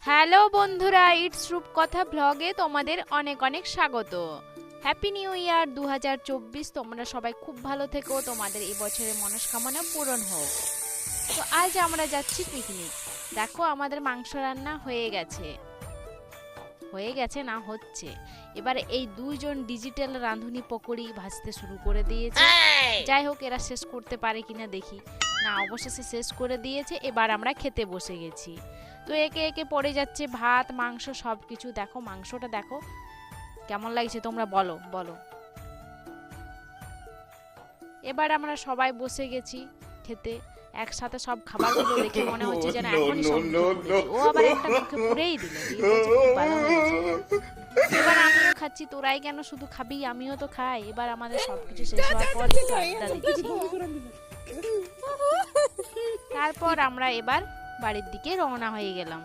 Hello বন্ধুরা, it's রূপকথা ব্লগে তোমাদের অনেক অনেক স্বাগত। Happy new year 2024। তোমরা সবাই খুব ভালো থেকো, তোমাদের এই বছরের মনস্কামনা পূরণ হোক। তো আজ আমরা যাচ্ছি পিকনিক। দেখো আমাদের মাংস রান্না হয়ে গেছে না হচ্ছে। এবার এই দুইজন ডিজিটাল রাঁধুনি পকোড়ি ভাজতে শুরু করে দিয়েছে। যাই হোক, এরা শেষ করতে পারে কিনা দেখি। না, অবশেষে শেষ করে দিয়েছে। এবার আমরা খেতে বসে গেছি। তো একে একে পড়ে যাচ্ছে ভাত মাংস সব কিছু। দেখো মাংসটা দেখো কেমন লাগছে, তোমরা বলো বলো। এবার আমরা সবাই বসে গেছি খেতে একসাথে। সব খাবারগুলো দেখে মনে হচ্ছে যেন এখনই সব মুখে পুরে দিই। ও আবার একটা মুখে পুরেই দিল, দিয়ে বলছে, খুব ভালো হয়েছে। এবার আমিও খাচ্ছি, তোরাই কেন শুধু খাবি, আমিও তো খাই। এবার আমাদের সবকিছু শেষ হওয়ার পর একটু আড্ডা দিচ্ছি। তারপর আমরা এবার বাড়ির দিকে রওনা হয়ে গেলাম।